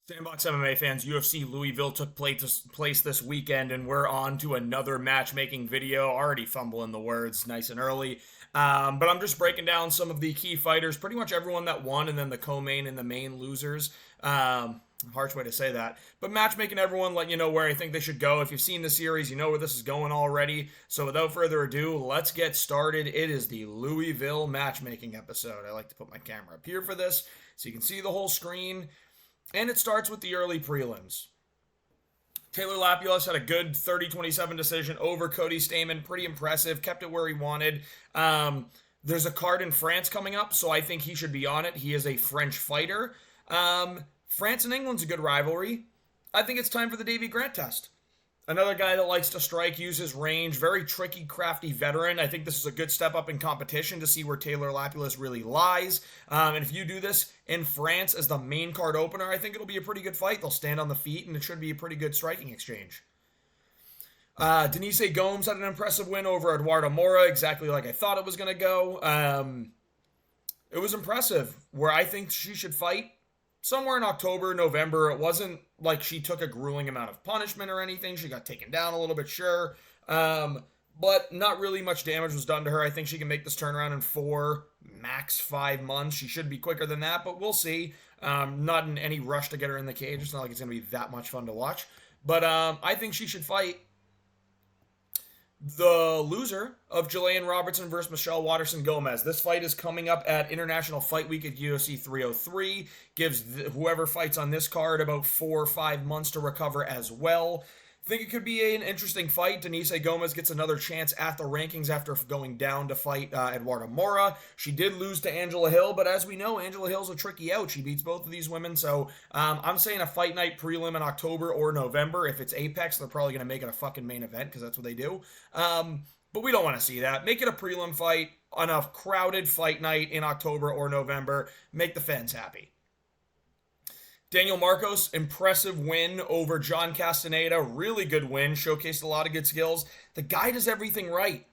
Sandbox MMA fans, UFC Louisville took place this weekend, and we're on to another matchmaking video. Already fumbling the words nice and early. But I'm just breaking down some of the key fighters, pretty much everyone that won, and then the co-main and the main losers. Harsh way to say that. But matchmaking everyone, let you know where I think they should go. If you've seen the series, you know where this is going already. So without further ado, let's get started. It is the Louisville matchmaking episode. I like to put my camera up here for this so you can see the whole screen. And it starts with the early prelims. Taylor Lapulus had a good 30-27 decision over Cody Stamann. Pretty impressive. Kept it where he wanted. There's a card in France coming up, so I think he should be on it. He is a French fighter. France and England's a good rivalry. I think it's time for the Davy Grant test. Another guy that likes to strike, use his range, very tricky, crafty veteran. I think this is a good step up in competition to see where Taylor Lapulus really lies. And if you do this in France as the main card opener, I think it'll be a pretty good fight. They'll stand on the feet, and it should be a pretty good striking exchange. Denise Gomes had an impressive win over Eduardo Mora, exactly like I thought it was going to go. It was impressive, where I think she should fight somewhere in October, November. It wasn't like she took a grueling amount of punishment or anything. She got taken down a little bit, sure. But not really much damage was done to her. I think she can make this turnaround in 4, max 5 months. She should be quicker than that, but we'll see. Not in any rush to get her in the cage. It's not like it's going to be that much fun to watch. But I think she should fight. The loser of Jillian Robertson versus Michelle Waterson Gomez. This fight is coming up at International Fight Week at UFC 303. Gives whoever fights on this card about 4 or 5 months to recover as well. Think it could be an interesting fight. Denise Gomez gets another chance at the rankings after going down to fight Eduardo Mora. She did lose to Angela Hill, but as we know, Angela Hill's a tricky out. She beats both of these women, so I'm saying a fight night prelim in October or November. If it's Apex, they're probably going to make it a fucking main event because that's what they do. But we don't want to see that. Make it a prelim fight on a crowded fight night in October or November. Make the fans happy. Daniel Marcos, impressive win over John Castaneda. Really good win. Showcased a lot of good skills. The guy does everything right.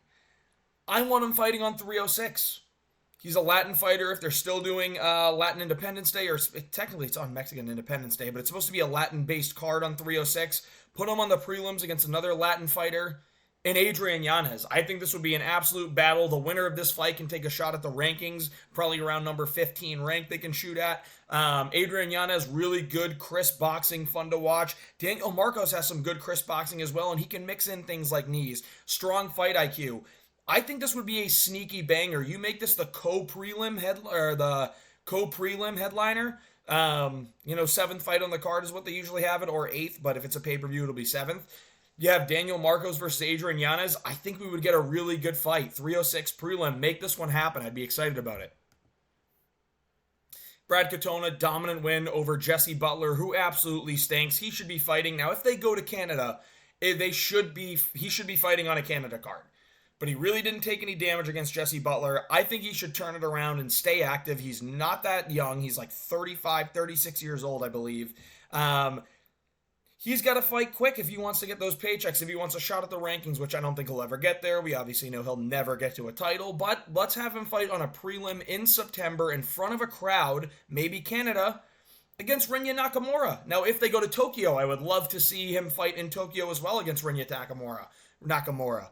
I want him fighting on 306. He's a Latin fighter. If they're still doing Latin Independence Day, or technically it's on Mexican Independence Day, but it's supposed to be a Latin-based card on 306. Put him on the prelims against another Latin fighter. And Adrian Yanez. I think this would be an absolute battle. The winner of this fight can take a shot at the rankings, probably around number 15 ranked they can shoot at. Adrian Yanez, really good, crisp boxing, fun to watch. Daniel Marcos has some good, crisp boxing as well, and he can mix in things like knees. Strong fight IQ. I think this would be a sneaky banger. You make this the co-prelim headliner. 7th fight on the card is what they usually have it, or 8th, but if it's a pay-per-view, it'll be 7th. You have Daniel Marcos versus Adrian Yanez. I think we would get a really good fight. 306 prelim. Make this one happen. I'd be excited about it. Brad Katona, dominant win over Jesse Butler, who absolutely stinks. He should be fighting. Now, if they go to Canada, he should be fighting on a Canada card. But he really didn't take any damage against Jesse Butler. I think he should turn it around and stay active. He's not that young. He's like 35, 36 years old, I believe. He's got to fight quick if he wants to get those paychecks, if he wants a shot at the rankings, which I don't think he'll ever get there. We obviously know he'll never get to a title, but let's have him fight on a prelim in September in front of a crowd, maybe Canada, against Rinya Nakamura. Now, if they go to Tokyo, I would love to see him fight in Tokyo as well against Rinya Nakamura.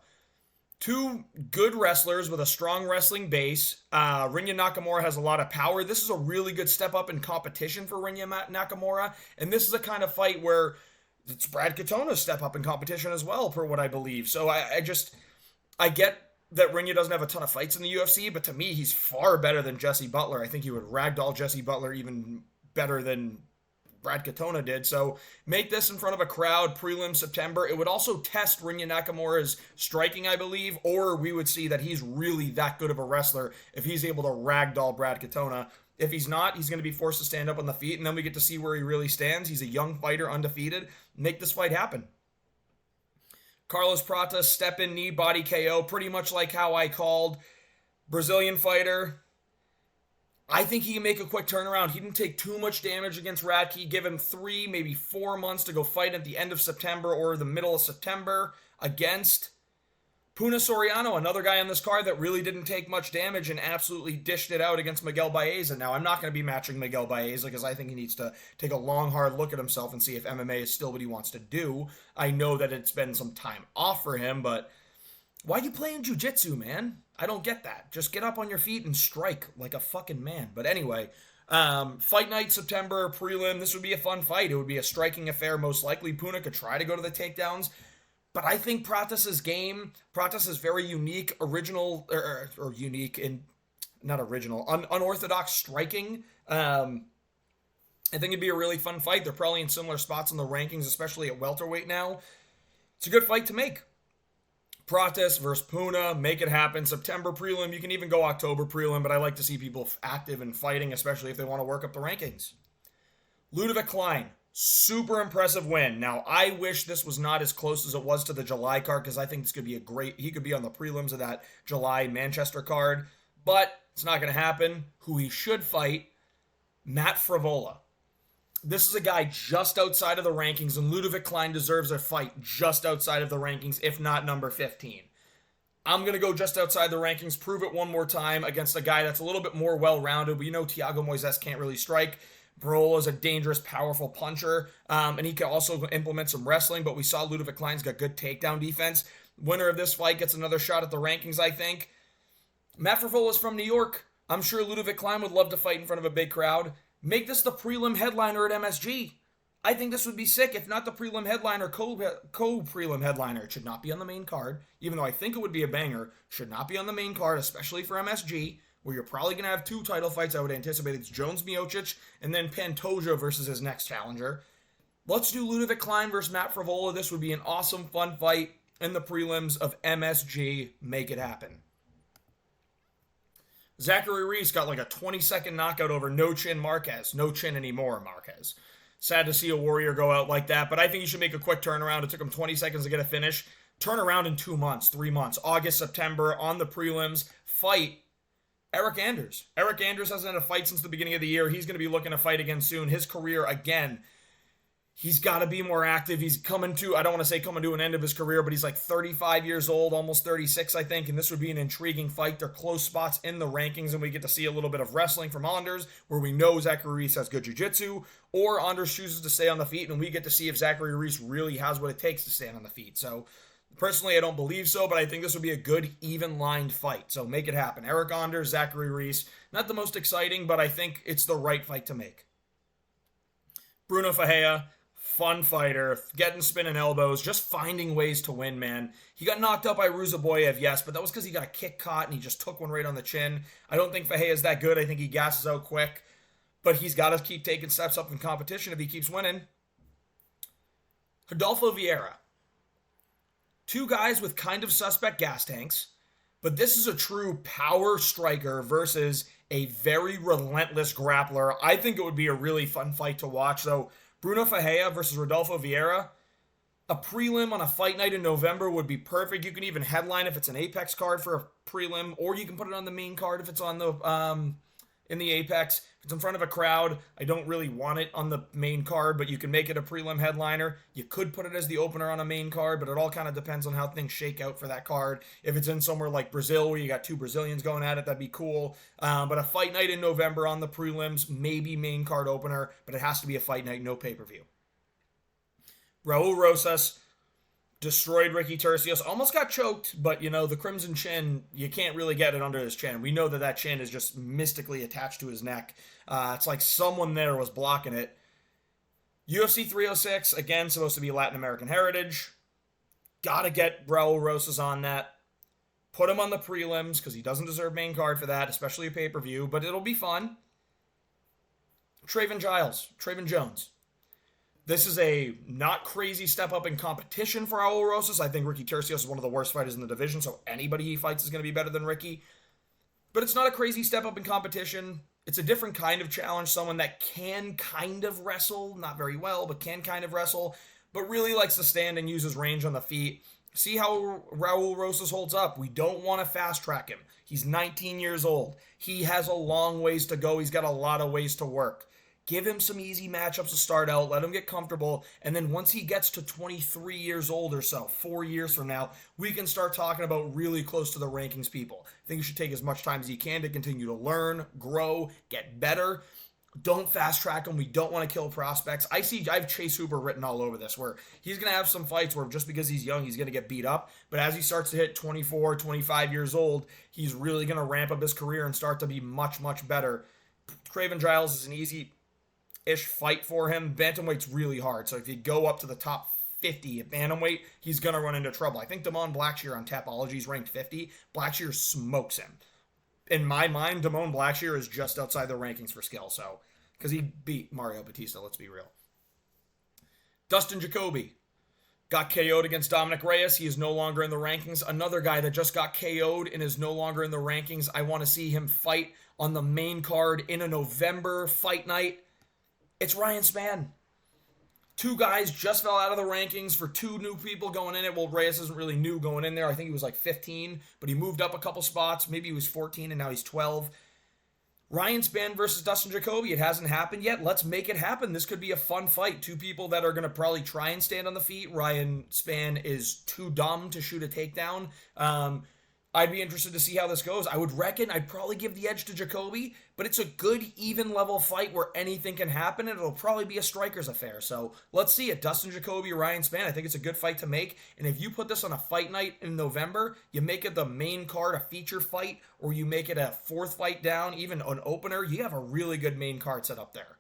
Two good wrestlers with a strong wrestling base. Rinya Nakamura has a lot of power. This is a really good step up in competition for Rinya Nakamura, and this is a kind of fight where it's Brad Katona's step up in competition as well, per what I believe. So I get that Rinya doesn't have a ton of fights in the UFC, but to me, he's far better than Jesse Butler. I think he would ragdoll Jesse Butler even better than Brad Katona did. So make this in front of a crowd, prelim September. It would also test Rinya Nakamura's striking, I believe, or we would see that he's really that good of a wrestler if he's able to ragdoll Brad Katona. If he's not, he's going to be forced to stand up on the feet, and then we get to see where he really stands. He's a young fighter, undefeated. Make this fight happen. Carlos Prata, step-in knee body KO, pretty much like how I called. Brazilian fighter. I think he can make a quick turnaround. He didn't take too much damage against Radke. Give him 3, maybe 4 months to go fight at the end of September or the middle of September against Puna Soriano, another guy on this card that really didn't take much damage and absolutely dished it out against Miguel Baeza. Now, I'm not going to be matching Miguel Baeza because I think he needs to take a long, hard look at himself and see if MMA is still what he wants to do. I know that it's been some time off for him, but why are you playing jiu-jitsu, man? I don't get that. Just get up on your feet and strike like a fucking man. But anyway, fight night, September, prelim. This would be a fun fight. It would be a striking affair, most likely. Puna could try to go to the takedowns. But I think Pratis's game, Pratis is very unique, original, or unique, and not original, unorthodox striking. I think it'd be a really fun fight. They're probably in similar spots in the rankings, especially at welterweight now. It's a good fight to make. Pratis versus Puna, make it happen. September prelim, you can even go October prelim, but I like to see people active and fighting, especially if they want to work up the rankings. Ludovic Klein. Super impressive win. Now, I wish this was not as close as it was to the July card because I think this could be he could be on the prelims of that July Manchester card, but it's not going to happen. Who he should fight, Matt Frivola. This is a guy just outside of the rankings, and Ludovic Klein deserves a fight just outside of the rankings, if not number 15. I'm going to go just outside the rankings, prove it one more time against a guy that's a little bit more well-rounded, but Thiago Moises can't really strike. Barolo is a dangerous, powerful puncher, and he can also implement some wrestling, but we saw Ludovic Klein's got good takedown defense. Winner of this fight gets another shot at the rankings, I think. Matt Frivola is from New York. I'm sure Ludovic Klein would love to fight in front of a big crowd. Make this the prelim headliner at MSG. I think this would be sick, if not the prelim headliner, co-prelim headliner. It should not be on the main card, even though I think it would be a banger. Should not be on the main card, especially for MSG. Where you're probably going to have 2 title fights. I would anticipate it's Jones Miocic and then Pantoja versus his next challenger. Let's do Ludovic Klein versus Matt Frivola. This would be an awesome, fun fight in the prelims of MSG. Make it happen. Zachary Reese got like a 20-second knockout over No Chin Marquez. No chin anymore, Marquez. Sad to see a warrior go out like that, but I think he should make a quick turnaround. It took him 20 seconds to get a finish. Turn around in 2 months, 3 months. August, September, on the prelims. Fight Eric Anders. Eric Anders hasn't had a fight since the beginning of the year. He's going to be looking to fight again soon. His career, again, he's got to be more active. He's coming to, I don't want to say coming to an end of his career, but he's like 35 years old, almost 36, I think, and this would be an intriguing fight. They're close spots in the rankings, and we get to see a little bit of wrestling from Anders, where we know Zachary Reese has good jiu-jitsu, or Anders chooses to stay on the feet, and we get to see if Zachary Reese really has what it takes to stand on the feet. So, personally, I don't believe so, but I think this would be a good, even-lined fight. So make it happen. Eric Anders, Zachary Reese. Not the most exciting, but I think it's the right fight to make. Bruno Ferreira, fun fighter, getting spinning elbows, just finding ways to win, man. He got knocked out by Ruzaboyev, yes, but that was because he got a kick caught and he just took one right on the chin. I don't think Ferreira is that good. I think he gasses out quick, but he's got to keep taking steps up in competition if he keeps winning. Rodolfo Vieira. 2 guys with kind of suspect gas tanks, but this is a true power striker versus a very relentless grappler. I think it would be a really fun fight to watch. So Bruno Ferreira versus Rodolfo Vieira, a prelim on a fight night in November would be perfect. You can even headline if it's an Apex card for a prelim, or you can put it on the main card if it's on the in the Apex. If it's in front of a crowd, I don't really want it on the main card, but you can make it a prelim headliner. You could put it as the opener on a main card, but it all kind of depends on how things shake out for that card. If it's in somewhere like Brazil where you got 2 Brazilians going at it, that'd be cool. But a fight night in November on the prelims, maybe main card opener, but it has to be a fight night, no pay-per-view. Raul Rosas destroyed Ricky Tercios, almost got choked, but the Crimson Chin, you can't really get it under his chin. We know that chin is just mystically attached to his neck. It's like someone there was blocking it. UFC 306, again, supposed to be Latin American heritage. Gotta get Raul Rosas on that. Put him on the prelims, because he doesn't deserve main card for that, especially a pay-per-view, but it'll be fun. Trayvon Jones. This is a not crazy step up in competition for Raul Rosas. I think Ricky Tercios is one of the worst fighters in the division, so anybody he fights is going to be better than Ricky. But it's not a crazy step up in competition. It's a different kind of challenge. Someone that can kind of wrestle, not very well, but can kind of wrestle, but really likes to stand and use his range on the feet. See how Raul Rosas holds up. We don't want to fast track him. He's 19 years old. He has a long ways to go. He's got a lot of ways to work. Give him some easy matchups to start out. Let him get comfortable. And then once he gets to 23 years old or so, 4 years from now, we can start talking about really close to the rankings people. I think you should take as much time as you can to continue to learn, grow, get better. Don't fast track him. We don't want to kill prospects. I have Chase Hooper written all over this, where he's going to have some fights where just because he's young, he's going to get beat up. But as he starts to hit 24, 25 years old, he's really going to ramp up his career and start to be much, much better. Craven Giles is an easy-ish fight for him. Bantamweight's really hard. So if you go up to the top 50 at bantamweight, he's going to run into trouble. I think Damon Blackshear on Tapology is ranked 50. Blackshear smokes him. In my mind, Damon Blackshear is just outside the rankings for skill, so because he beat Mario Batista, let's be real. Dustin Jacoby got KO'd against Dominic Reyes. He is no longer in the rankings. Another guy that just got KO'd and is no longer in the rankings. I want to see him fight on the main card in a November fight night. It's Ryan Spann. Two guys just fell out of the rankings for two new people going in it. Well, Reyes isn't really new going in there. I think he was like 15, but he moved up a couple spots. Maybe he was 14 and now he's 12. Ryan Spann versus Dustin Jacoby. It hasn't happened yet. Let's make it happen. This could be a fun fight. Two people that are going to probably try and stand on the feet. Ryan Spann is too dumb to shoot a takedown. I'd be interested to see how this goes. I would reckon I'd probably give the edge to Jacoby, but it's a good, even level fight where anything can happen, and it'll probably be a striker's affair. So let's see it. Dustin Jacoby or Ryan Spann. I think it's a good fight to make. And if you put this on a fight night in November, you make it the main card, a feature fight, or you make it a fourth fight down, even an opener, you have a really good main card set up there.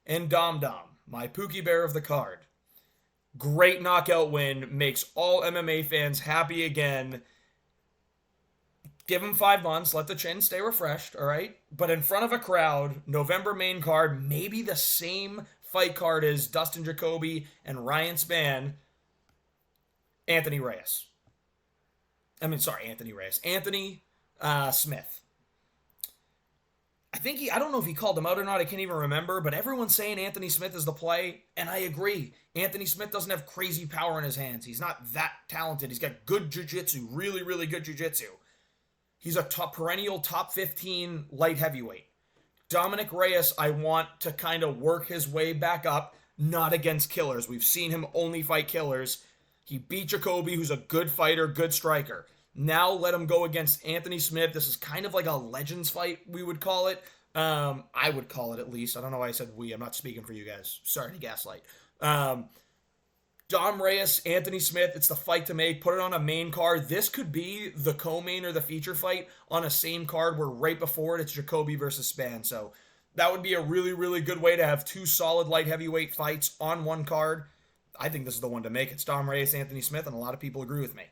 And Dom Dom, my Pookie Bear of the card. Great knockout win. Makes all MMA fans happy again. Give him 5 months, let the chin stay refreshed, all right? But in front of a crowd, November main card, maybe the same fight card as Dustin Jacoby and Ryan Spann, Anthony Smith. I don't know if he called him out or not, I can't even remember, but everyone's saying Anthony Smith is the play, and I agree. Anthony Smith doesn't have crazy power in his hands. He's not that talented. He's got good jiu-jitsu, really, really good jiu-jitsu. He's a perennial top 15 light heavyweight. Dominic Reyes, I want to kind of work his way back up, not against killers. We've seen him only fight killers. He beat Jacoby, who's a good fighter, good striker. Now let him go against Anthony Smith. This is kind of like a legends fight, we would call it. I would call it, at least. I don't know why I said we. I'm not speaking for you guys. Sorry to gaslight. Dom Reyes, Anthony Smith, it's the fight to make. Put it on a main card. This could be the co-main or the feature fight on a same card where right before it, it's Jacoby versus Spann. So that would be a really, really good way to have two solid light heavyweight fights on one card. I think this is the one to make. It's Dom Reyes, Anthony Smith, and a lot of people agree with me.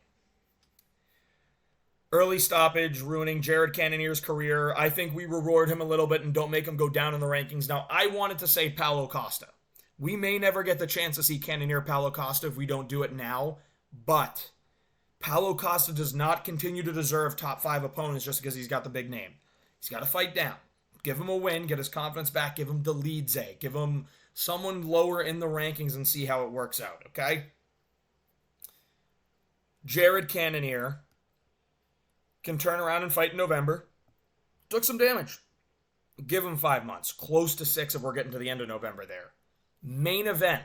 Early stoppage, ruining Jared Cannonier's career. I think we reward him a little bit and don't make him go down in the rankings. Now, I wanted to say Paulo Costa. We may never get the chance to see Cannonier Paulo Costa if we don't do it now, but Paulo Costa does not continue to deserve top 5 opponents just because he's got the big name. He's got to fight down. Give him a win, get his confidence back, give him Delidze, give him someone lower in the rankings and see how it works out, okay? Jared Cannonier can turn around and fight in November. Took some damage. Give him 5 months, close to 6 if we're getting to the end of November there. Main event.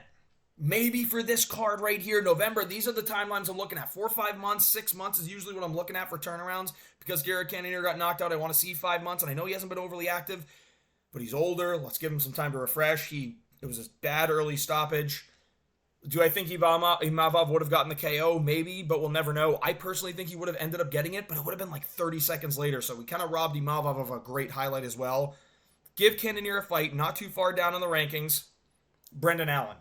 Maybe for this card right here, November, these are the timelines I'm looking at. 4 or 5 months, 6 months is usually what I'm looking at for turnarounds. Because Jared Cannonier got knocked out, I want to see 5 months, and I know he hasn't been overly active, but he's older. Let's give him some time to refresh. It was a bad early stoppage. Do I think Imavov would have gotten the KO? Maybe, but we'll never know. I personally think he would have ended up getting it, but it would have been like 30 seconds later, so we kind of robbed Imavov of a great highlight as well. Give Cannonier a fight, not too far down in the rankings. Brendan Allen.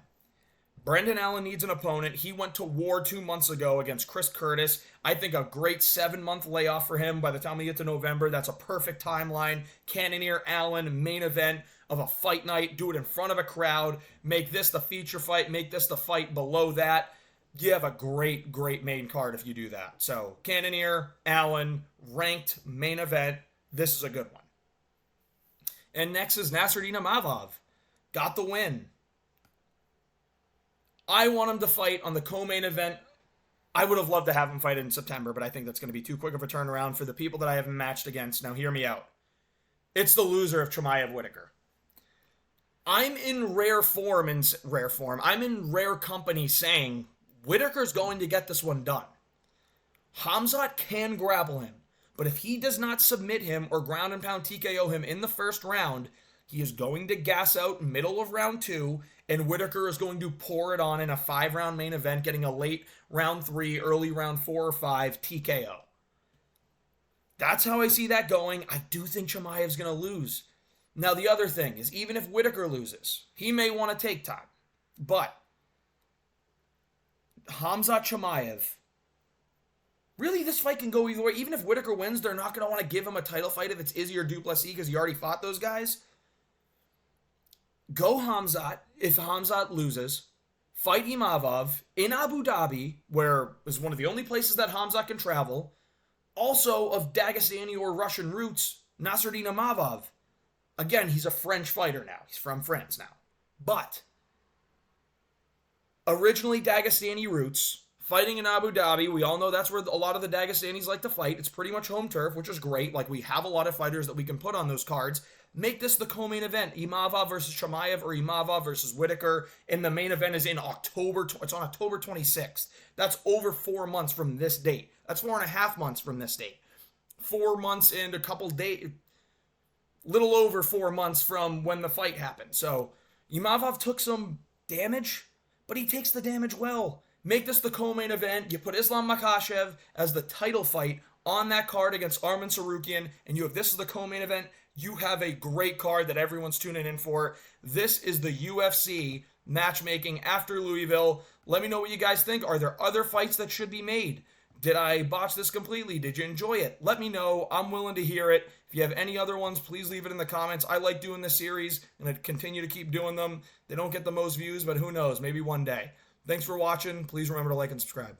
Brendan Allen needs an opponent. He went to war 2 months ago against Chris Curtis. I think a great 7-month layoff for him by the time we get to November. That's a perfect timeline. Cannonier, Allen, main event of a fight night. Do it in front of a crowd. Make this the feature fight. Make this the fight below that. You have a great, great main card if you do that. So, Cannonier, Allen, ranked main event. This is a good one. And next is Nasruddin Imavov. Got the win. I want him to fight on the co-main event. I would have loved to have him fight in September, but I think that's going to be too quick of a turnaround for the people that I haven't matched against. Now, hear me out. It's the loser of Chimaev Whitaker. I'm in I'm in rare company saying Whitaker's going to get this one done. Khamzat can grapple him, but if he does not submit him or ground and pound TKO him in the first round, he is going to gas out middle of round 2, and Whitaker is going to pour it on in a 5-round main event, getting a late round 3, early round 4 or 5 TKO. That's how I see that going. I do think Chimaev's going to lose. Now, the other thing is, even if Whitaker loses, he may want to take time. But Khamzat Chimaev, really, this fight can go either way. Even if Whitaker wins, they're not going to want to give him a title fight if it's Izzy or Duplessis because he already fought those guys. Go Khamzat if Khamzat loses. Fight Imavov in Abu Dhabi, where is one of the only places that Khamzat can travel. Also of Dagestani or Russian roots, Nasruddin Imavov. Again, he's a French fighter now. He's from France now. But originally Dagestani roots, fighting in Abu Dhabi. We all know that's where a lot of the Dagestanis like to fight. It's pretty much home turf, which is great. Like, we have a lot of fighters that we can put on those cards. Make this the co-main event. Imavov versus Chimaev or Imavov versus Whitaker. And the main event is in October. It's on October 26th. That's over 4 months from this date. That's 4.5 months from this date. 4 months and a couple days. Little over 4 months from when the fight happened. So, Imavov took some damage, but he takes the damage well. Make this the co-main event. You put Islam Makhachev as the title fight on that card against Arman Sarukian, and you have this as the co-main event. You have a great card that everyone's tuning in for. This is the UFC matchmaking after Louisville. Let me know what you guys think. Are there other fights that should be made? Did I botch this completely? Did you enjoy it? Let me know. I'm willing to hear it. If you have any other ones, please leave it in the comments. I like doing this series, and I continue to keep doing them. They don't get the most views, but who knows? Maybe one day. Thanks for watching. Please remember to like and subscribe.